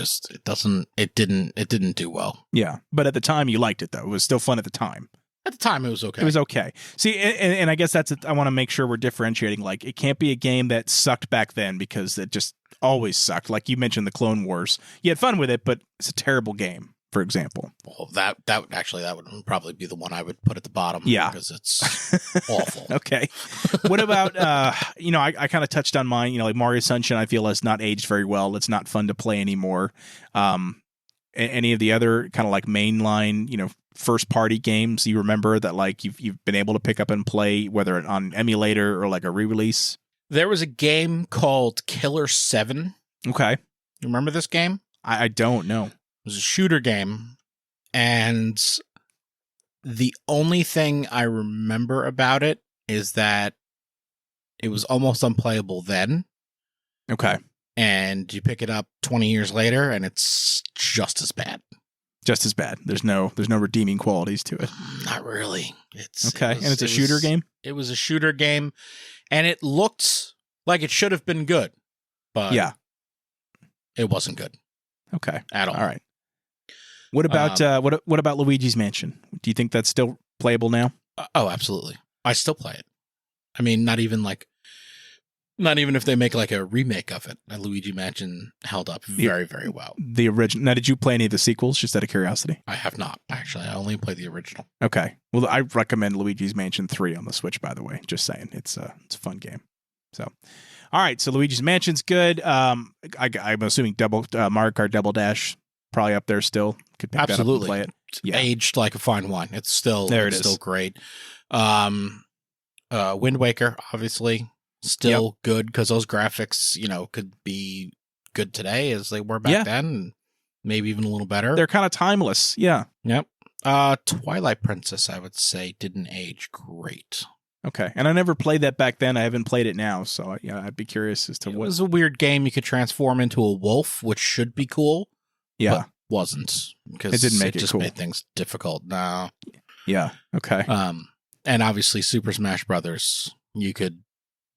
didn't do well. Yeah, but at the time you liked it though. It was still fun at the time. At the time, it was okay. It was okay. See, and I guess that's I want to make sure we're differentiating. Like, it can't be a game that sucked back then because it just always sucked. Like you mentioned, the Clone Wars. You had fun with it, but it's a terrible game, for example. Well, that would probably be the one I would put at the bottom. Yeah, because it's awful. Okay. What about I kind of touched on mine. Like Mario Sunshine, I feel has not aged very well. It's not fun to play anymore. Any of the other kind of like mainline, first party games you remember that like you've been able to pick up and play, whether on emulator or like a re-release? There was a game called Killer 7. Okay. You remember this game? I don't know. It was a shooter game, and the only thing I remember about it is that it was almost unplayable then. Okay. And you pick it up 20 years later, and it's just as bad. Just as bad. There's no redeeming qualities to it. Not really. It's a shooter game? It was a shooter game, and it looked like it should have been good, but yeah, it wasn't good. Okay. At all. All right. What about what about Luigi's Mansion? Do you think that's still playable now? Oh, absolutely. I still play it. I mean, not even if they make like a remake of it. Luigi Mansion held up very, very well. The original. Now, did you play any of the sequels, just out of curiosity? I have not, actually. I only played the original. Okay. Well, I recommend Luigi's Mansion 3 on the Switch, by the way. Just saying. It's a fun game. So, all right. So Luigi's Mansion's good. I'm assuming Mario Kart Double Dash probably up there still. Could pick that up and play it. Yeah. Aged like a fine wine. It's still still great. Wind Waker, obviously. Still good because those graphics, could be good today as they were back then, and maybe even a little better. They're kind of timeless. Yeah. Yep. Twilight Princess, I would say, didn't age great. Okay. And I never played that back then. I haven't played it now, so I'd be curious as to what. It was a weird game. You could transform into a wolf, which should be cool. Yeah. But wasn't, because it didn't make it just cool. made things difficult. No. Yeah. Okay. And obviously Super Smash Brothers, you could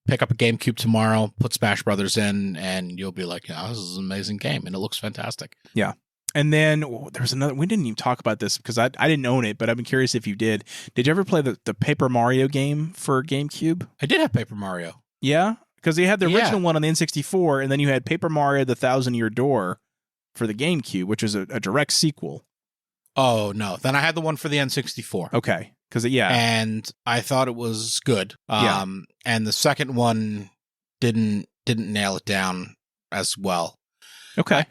pick up a GameCube tomorrow, put Smash Brothers in, and you'll be like, yeah, this is an amazing game, and it looks fantastic. Yeah. And then there's another, we didn't even talk about this because I didn't own it, but I've been curious if you did. Did you ever play the Paper Mario game for GameCube? I did have Paper Mario. Yeah? Because you had the original one on the N64, and then you had Paper Mario the Thousand Year Door for the GameCube, which is a direct sequel. Oh, no. Then I had the one for the N64. Okay. And I thought it was good. And the second one didn't nail it down as well. Okay.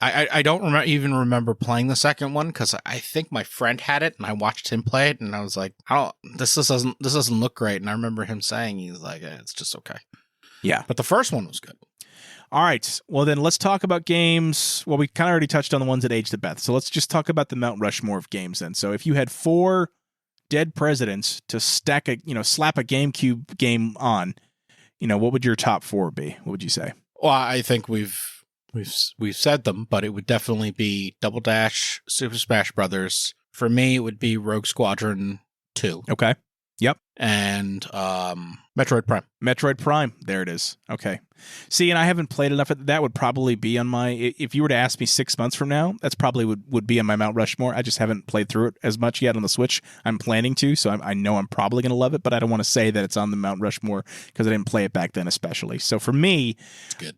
I don't even remember playing the second one because I think my friend had it and I watched him play it and I was like, this doesn't look great. And I remember him saying, he's like, it's just okay. Yeah. But the first one was good. All right. Well, then let's talk about games. Well, we kind of already touched on the ones that aged the best. So let's just talk about the Mount Rushmore of games then. So if you had 4 dead presidents to slap a GameCube game on, what would your top 4 be? What would you say? Well, I think we've said them, but it would definitely be Double Dash, Super Smash Brothers. For me, it would be Rogue Squadron 2. Okay. Yep. And Metroid Prime. Metroid Prime. There it is. Okay. See, and I haven't played enough. That would probably be on my... If you were to ask me 6 months from now, that's probably would be on my Mount Rushmore. I just haven't played through it as much yet on the Switch. I'm planning to, so I know I'm probably going to love it, but I don't want to say that it's on the Mount Rushmore because I didn't play it back then especially. So for me... It's good.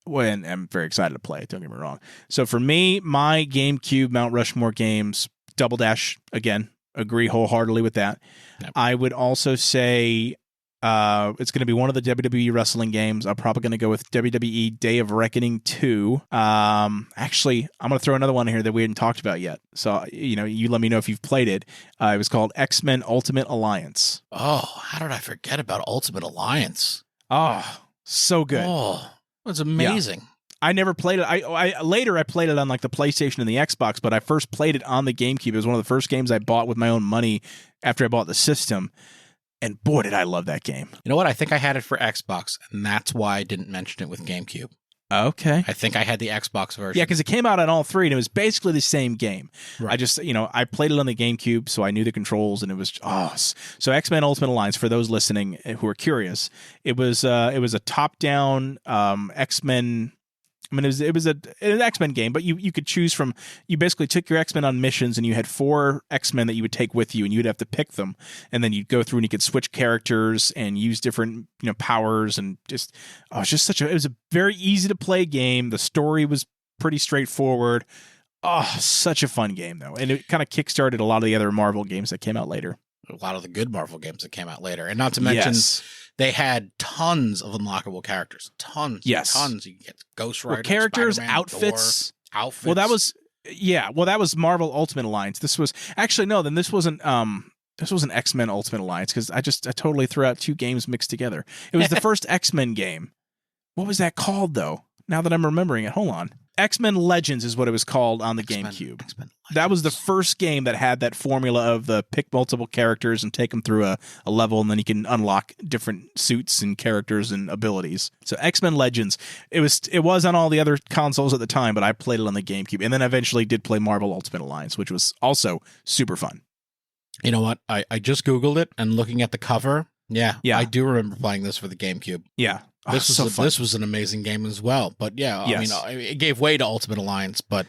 Well, and I'm very excited to play it, don't get me wrong. So for me, my GameCube Mount Rushmore games, Double Dash, again, agree wholeheartedly with that. Yep. I would also say it's going to be one of the WWE wrestling games. I'm probably going to go with WWE Day of Reckoning 2. Actually, I'm going to throw another one here that we hadn't talked about yet. So, you let me know if you've played it. It was called X-Men Ultimate Alliance. Oh, how did I forget about Ultimate Alliance? Oh, so good. Oh, it was amazing. Yeah. I never played it. I later played it on like the PlayStation and the Xbox, but I first played it on the GameCube. It was one of the first games I bought with my own money after I bought the system. And boy, did I love that game. You know what? I think I had it for Xbox, and that's why I didn't mention it with GameCube. Okay. I think I had the Xbox version. Yeah, because it came out on all three, and it was basically the same game. Right. I just, I played it on the GameCube, so I knew the controls, and it was So X-Men Ultimate Alliance, for those listening who are curious, it was a top-down X-Men. I mean, it was an X-Men game, but you could choose from. You basically took your X-Men on missions, and you had 4 X-Men that you would take with you, and you'd have to pick them, and then you'd go through and you could switch characters and use different powers, and just it was a very easy to play game. The story was pretty straightforward. Oh, such a fun game though, and it kind of kickstarted a lot of the other Marvel games that came out later. A lot of the good Marvel games that came out later, and not to mention. Yes. They had tons of unlockable characters. Tons. Yes. Tons. You can get Ghost Rider, characters, Spider-Man, outfits. Thor, outfits. Well, that was Marvel Ultimate Alliance. This was actually no. Then this wasn't. This was an X-Men Ultimate Alliance because I totally threw out 2 games mixed together. It was the first X-Men game. What was that called though? Now that I'm remembering it, hold on. X-Men Legends is what it was called on the GameCube. That was the first game that had that formula of the pick multiple characters and take them through a level, and then you can unlock different suits and characters and abilities. So X-Men Legends, it was on all the other consoles at the time, but I played it on the GameCube, and then eventually did play Marvel Ultimate Alliance, which was also super fun. You know what? I just Googled it, and looking at the cover, yeah, I do remember playing this for the GameCube. Yeah. This was an amazing game as well. But yeah, yes. I mean, it gave way to Ultimate Alliance, but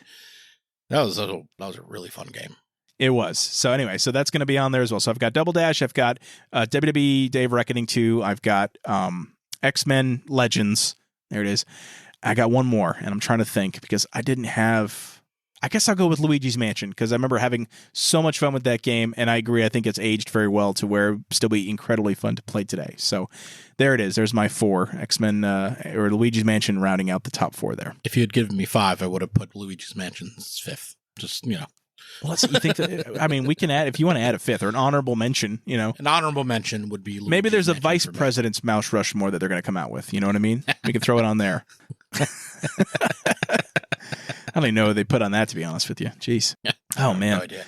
that was a really fun game. It was. So anyway, so that's going to be on there as well. So I've got Double Dash, I've got WWE Day of Reckoning 2, I've got X-Men Legends. There it is. I got one more, and I'm trying to think because I didn't have... I guess I'll go with Luigi's Mansion because I remember having so much fun with that game, and I agree. I think it's aged very well to where it'll still be incredibly fun to play today. So there it is. There's my 4 X-Men or Luigi's Mansion rounding out the top 4 there. If you had given me 5, I would have put Luigi's Mansion 5th. Just, Well, let's see. You think that? I mean, we can add if you want to add a 5th or an honorable mention. An honorable mention would be Luigi's maybe there's a Mansion vice president's Mount Rushmore that they're going to come out with. You know what I mean? We can throw it on there. I don't even know what they put on that, to be honest with you. Jeez. Oh, man. No idea.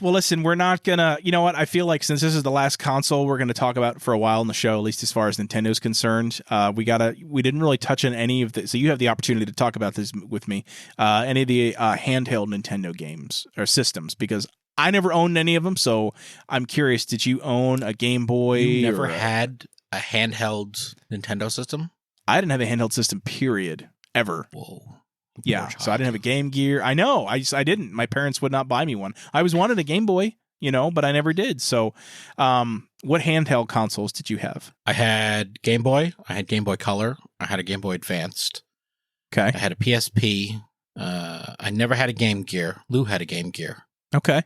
Well, listen, we're not going to... You know what? I feel like since this is the last console we're going to talk about for a while in the show, at least as far as Nintendo's concerned, we didn't really touch on any of the... So you have the opportunity to talk about this with me, any of the handheld Nintendo games or systems, because I never owned any of them, so I'm curious, did you own a Game Boy? You never had a handheld Nintendo system? I didn't have a handheld system, period, ever. Whoa. Yeah, so I didn't have a Game Gear. I know, I didn't. My parents would not buy me one. I always wanted a Game Boy, but I never did. So what handheld consoles did you have? I had Game Boy. I had Game Boy Color. I had a Game Boy Advanced. Okay. I had a PSP. I never had a Game Gear. Lou had a Game Gear. Okay.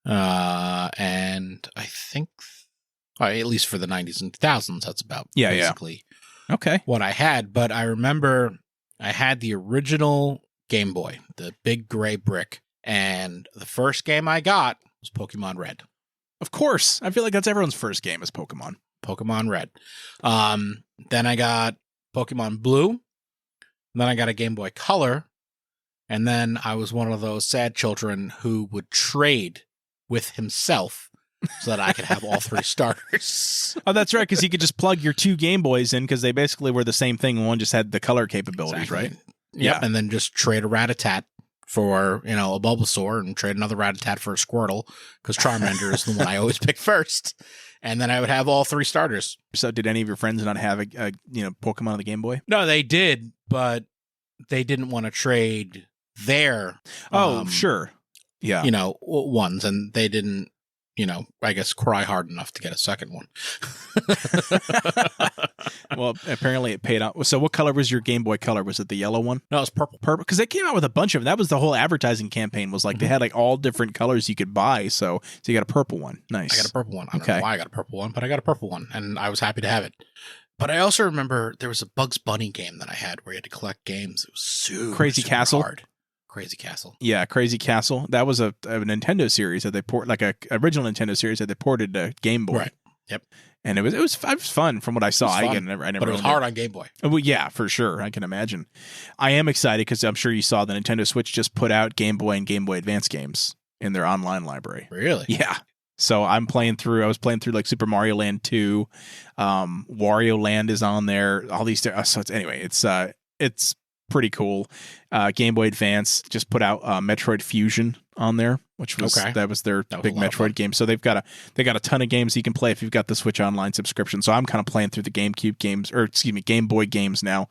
And I think, at least for the 90s and 2000s, that's about basically okay. what I had. But I remember... I had the original Game Boy, the big gray brick, and the first game I got was Pokemon Red. Of course. I feel like that's everyone's first game is Pokemon. Pokemon Red. Then I got Pokemon Blue. Then I got a Game Boy Color. And then I was one of those sad children who would trade with himself so that I could have all 3 starters. Oh, that's right, because you could just plug your 2 Game Boys in because they basically were the same thing. One just had the color capabilities, exactly. right? Yep, yeah. And then just trade a Rat-a-tat. for, a Bulbasaur and trade another Rattata for a Squirtle because Charmander is the one I always pick first. And then I would have all 3 starters. So did any of your friends not have a Pokemon on the Game Boy? No, they did, but they didn't want to trade their sure. Yeah. Ones, and they didn't, I guess cry hard enough to get a second one. Well, apparently it paid off. So what color was your Game Boy Color? Was it the yellow one? No, it was purple. Purple, because they came out with a bunch of them. That was the whole advertising campaign, was like they had like all different colors you could buy. So you got a purple one. Nice. I got a purple one. I don't know why I got a purple one, but I got a purple one, and I was happy to have it. But I also remember there was a Bugs Bunny game that I had where you had to collect games. It was super Crazy Castle. Hard. Crazy Castle. Yeah, Crazy Castle. That was a Nintendo series that they like a original Nintendo series that they ported to Game Boy. Right. Yep. And it was fun from what I saw. I never but it was hard on Game Boy. Well, yeah, for sure. I can imagine. I am excited because I'm sure you saw the Nintendo Switch just put out Game Boy and Game Boy Advance games in their online library. Really? Yeah. So I was playing through like Super Mario Land 2. Wario Land is on there. All these. So it's pretty cool. Game Boy Advance just put out Metroid Fusion on there, which was that was their big Metroid game. So they got a ton of games you can play if you've got the Switch Online subscription. So I'm kind of playing through the GameCube games, Game Boy games now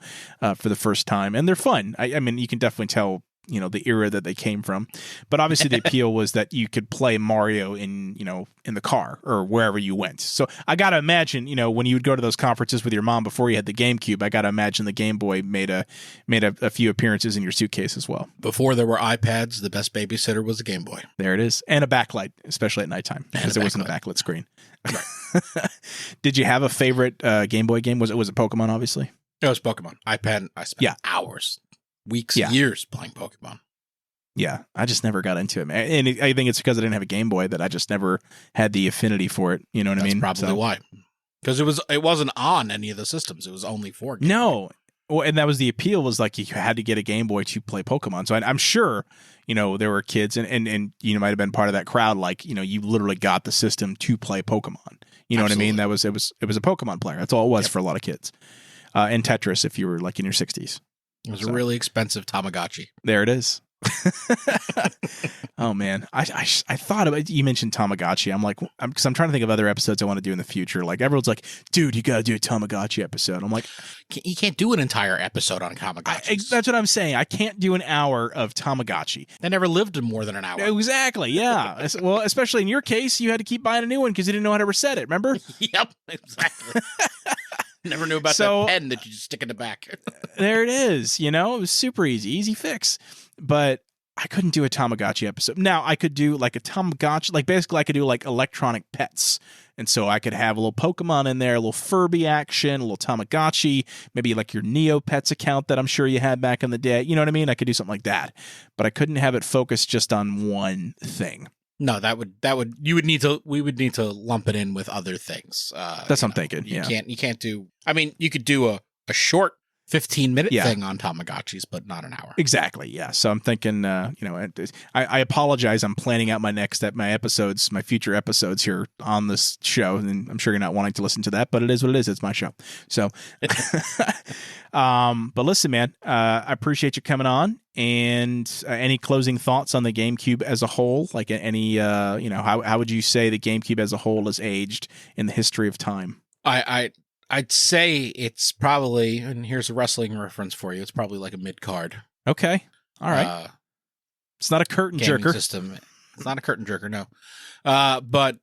for the first time, and they're fun. I mean, you can definitely tell the era that they came from, but obviously the appeal was that you could play Mario in the car or wherever you went. So I gotta imagine when you would go to those conferences with your mom before you had the GameCube, I gotta imagine the Game Boy made a few appearances in your suitcase as well. Before there were iPads, the best babysitter was a Game Boy. There it is, and a backlight, especially at nighttime, because there wasn't a backlit screen. Right. Did you have a favorite Game Boy game? Was it Pokemon? Obviously, it was Pokemon. I spent hours. Weeks, years playing Pokemon. Yeah, I just never got into it, man. And I think it's because I didn't have a Game Boy that I just never had the affinity for it. You know what I mean? That's probably why. Because it wasn't on any of the systems. It was only for Game Boy. Well, and that was the appeal, was like you had to get a Game Boy to play Pokemon. So I'm sure, there were kids and you might have been part of that crowd. Like, you literally got the system to play Pokemon. You know what I mean? It was a Pokemon player. That's all it was for a lot of kids. And Tetris if you were like in your 60s. It was a really expensive Tamagotchi. There it is. Oh man, I thought about, you mentioned Tamagotchi. I'm like, because I'm trying to think of other episodes I want to do in the future. Like everyone's like, dude, you got to do a Tamagotchi episode. I'm like, you can't do an entire episode on Tamagotchi. That's what I'm saying. I can't do an hour of Tamagotchi. They never lived in more than an hour. Exactly. Yeah. Well, especially in your case, you had to keep buying a new one because you didn't know how to reset it. Remember? Yep. Exactly. Never knew about that pen that you just stick in the back. There it is. It was super easy fix. But I couldn't do a Tamagotchi episode. Now I could do like a Tamagotchi, like basically I could do like electronic pets. And so I could have a little Pokemon in there, a little Furby action, a little Tamagotchi, maybe like your Neopets account that I'm sure you had back in the day. You know what I mean? I could do something like that. But I couldn't have it focused just on one thing. No, we would need to lump it in with other things. That's what I'm thinking. You can't do, I mean, you could do a short 15-minute thing on Tamagotchis, but not an hour. Exactly. Yeah. So I'm thinking, I apologize. I'm planning out my future episodes here on this show. And I'm sure you're not wanting to listen to that, but it is what it is. It's my show. So, but listen, man, I appreciate you coming on. And any closing thoughts on the GameCube as a whole? Like any, how would you say the GameCube as a whole has aged in the history of time? I'd say it's probably, and here's a wrestling reference for you, it's probably like a mid-card. Okay. All right. It's not a curtain jerker. System. It's not a curtain jerker, no. But,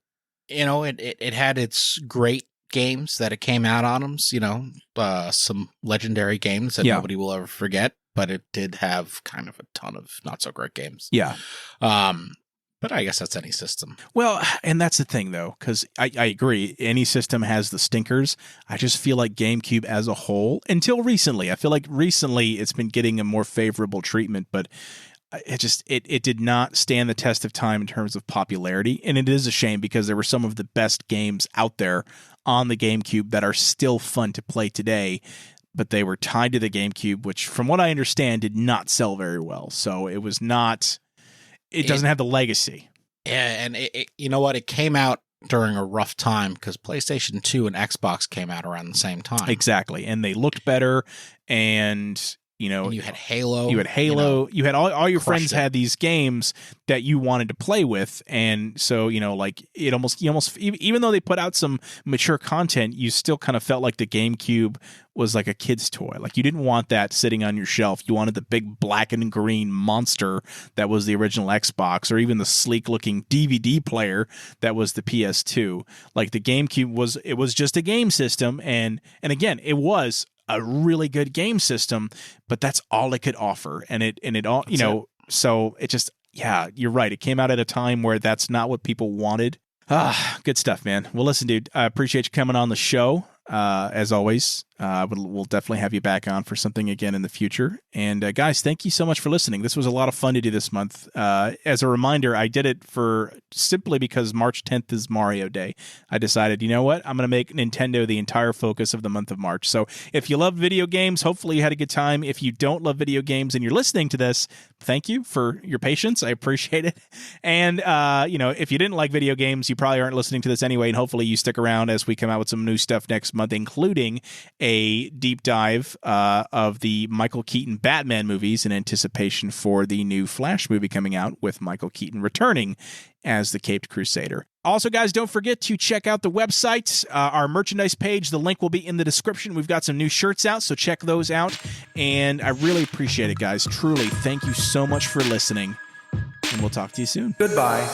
it had its great games that it came out on them, some legendary games that nobody will ever forget, but it did have kind of a ton of not-so-great games. Yeah. But I guess that's any system. Well, and that's the thing, though, because I agree. Any system has the stinkers. I just feel like GameCube as a whole, until recently, I feel like recently it's been getting a more favorable treatment, but it did not stand the test of time in terms of popularity. And it is a shame because there were some of the best games out there on the GameCube that are still fun to play today, but they were tied to the GameCube, which from what I understand did not sell very well. So it was not... It doesn't have the legacy. Yeah, and you know what? It came out during a rough time because PlayStation 2 and Xbox came out around the same time. Exactly. And they looked better. And, And you had Halo. You had Halo. You had all your friends it. had these games that you wanted to play with, and so like you almost even though they put out some mature content, you still kind of felt like the GameCube was like a kid's toy. Like you didn't want that sitting on your shelf. You wanted the big black and green monster that was the original Xbox, or even the sleek looking DVD player that was the PS2. Like the GameCube was just a game system, and again, it was a really good game system, but that's all it could offer. And it all, so it just, yeah, you're right. It came out at a time where that's not what people wanted. Good stuff, man. Well, listen, dude, I appreciate you coming on the show. As always, we'll definitely have you back on for something again in the future. And guys, thank you so much for listening. This was a lot of fun to do this month. As a reminder, I did it simply because March 10th is Mario Day. I decided, you know what? I'm going to make Nintendo the entire focus of the month of March. So if you love video games, hopefully you had a good time. If you don't love video games and you're listening to this, thank you for your patience. I appreciate it. And, if you didn't like video games, you probably aren't listening to this anyway. And hopefully you stick around as we come out with some new stuff next month, including a deep dive of the Michael Keaton Batman movies in anticipation for the new Flash movie coming out with Michael Keaton returning as the Caped Crusader. Also, guys, don't forget to check out the website, our merchandise page. The link will be in the description. We've got some new shirts out, so check those out. And I really appreciate it, guys. Truly, thank you so much for listening. And we'll talk to you soon. Goodbye.